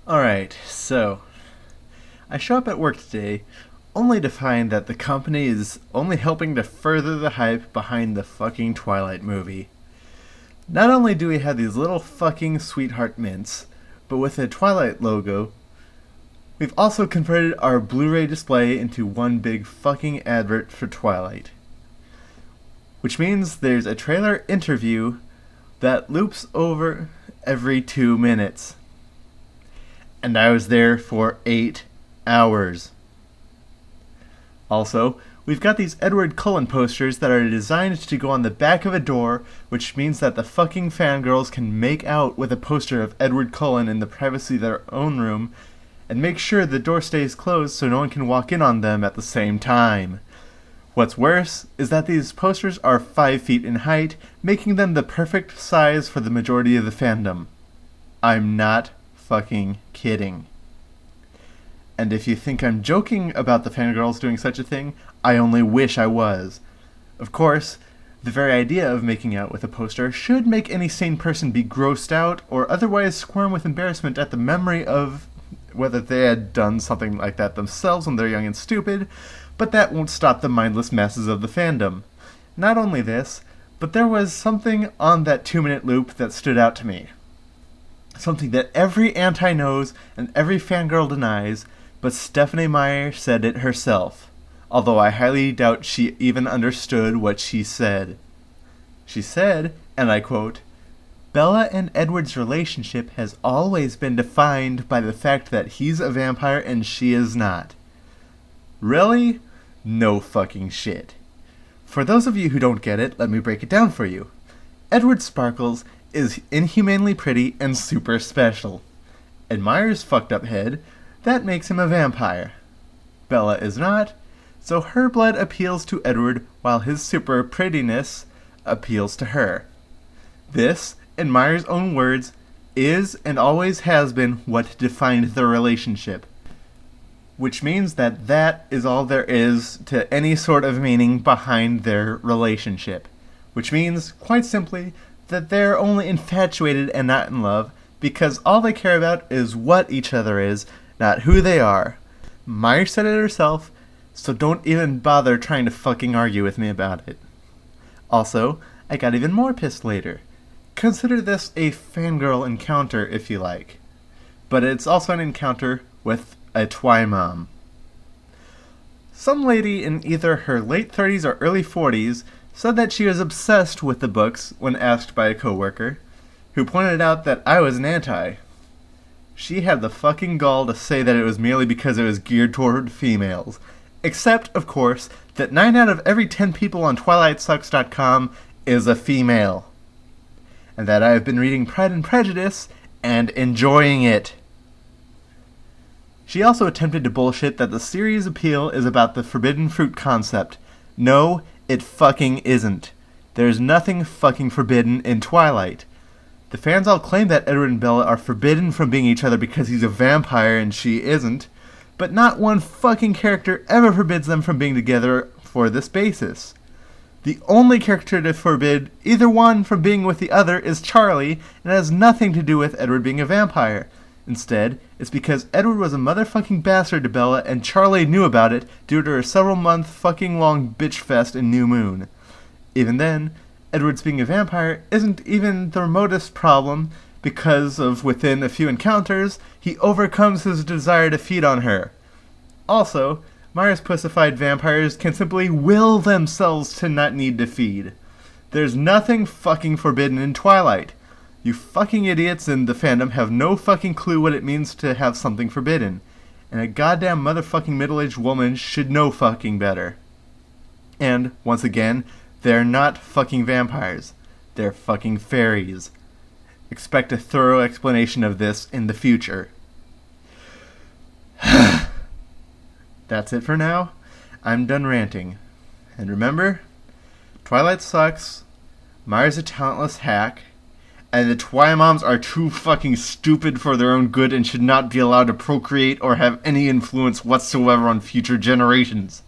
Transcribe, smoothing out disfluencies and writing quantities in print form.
Alright, so I show up at work today only to find that the company is only helping to further the hype behind the fucking Twilight movie. Not only do we have these little fucking sweetheart mints, but with a Twilight logo, we've also converted our Blu-ray display into one big fucking advert for Twilight. Which means there's a trailer interview that loops over every 2 minutes. And I was there for 8 hours. Also, we've got these Edward Cullen posters that are designed to go on the back of a door, which means that the fucking fangirls can make out with a poster of Edward Cullen in the privacy of their own room, and make sure the door stays closed so no one can walk in on them at the same time. What's worse is that these posters are 5 feet in height, making them the perfect size for the majority of the fandom. I'm not fucking kidding. And if you think I'm joking about the fangirls doing such a thing, I only wish I was. Of course, the very idea of making out with a poster should make any sane person be grossed out or otherwise squirm with embarrassment at the memory of whether they had done something like that themselves when they're young and stupid, but that won't stop the mindless masses of the fandom. Not only this, but there was something on that 2-minute loop that stood out to me. Something that every anti knows and every fangirl denies, but Stephenie Meyer said it herself, although I highly doubt she even understood what she said. She said, and I quote, "Bella and Edward's relationship has always been defined by the fact that he's a vampire and she is not." Really? No fucking shit. For those of you who don't get it, let me break it down for you. Edward Sparkles is inhumanely pretty and super special. In Meyer's fucked up head, that makes him a vampire. Bella is not, so her blood appeals to Edward while his super prettiness appeals to her. This, in Meyer's own words, is and always has been what defined their relationship. Which means that that is all there is to any sort of meaning behind their relationship. Which means, quite simply, that they're only infatuated and not in love, because all they care about is what each other is, not who they are. Meyer said it herself, so don't even bother trying to fucking argue with me about it. Also, I got even more pissed later. Consider this a fangirl encounter, if you like. But it's also an encounter with a Twi-mom. Some lady in either her late 30s or early 40s said that she was obsessed with the books when asked by a coworker, who pointed out that I was an anti. She had the fucking gall to say that it was merely because it was geared toward females. Except, of course, that 9 out of every 10 people on TwilightSucks.com is a female. And that I have been reading Pride and Prejudice and enjoying it. She also attempted to bullshit that the series' appeal is about the forbidden fruit concept. No, it fucking isn't. There's nothing fucking forbidden in Twilight. The fans all claim that Edward and Bella are forbidden from being each other because he's a vampire and she isn't, but not one fucking character ever forbids them from being together for this basis. The only character to forbid either one from being with the other is Charlie, and it has nothing to do with Edward being a vampire. Instead, it's because Edward was a motherfucking bastard to Bella and Charlie knew about it due to her several-month fucking long bitch fest in New Moon. Even then, Edward's being a vampire isn't even the remotest problem because of within a few encounters, he overcomes his desire to feed on her. Also, Meyer's pussified vampires can simply will themselves to not need to feed. There's nothing fucking forbidden in Twilight. You fucking idiots in the fandom have no fucking clue what it means to have something forbidden. And a goddamn motherfucking middle-aged woman should know fucking better. And, once again, they're not fucking vampires. They're fucking fairies. Expect a thorough explanation of this in the future. That's it for now. I'm done ranting. And remember, Twilight sucks, Meyer's a talentless hack, and the Twi-moms are too fucking stupid for their own good and should not be allowed to procreate or have any influence whatsoever on future generations.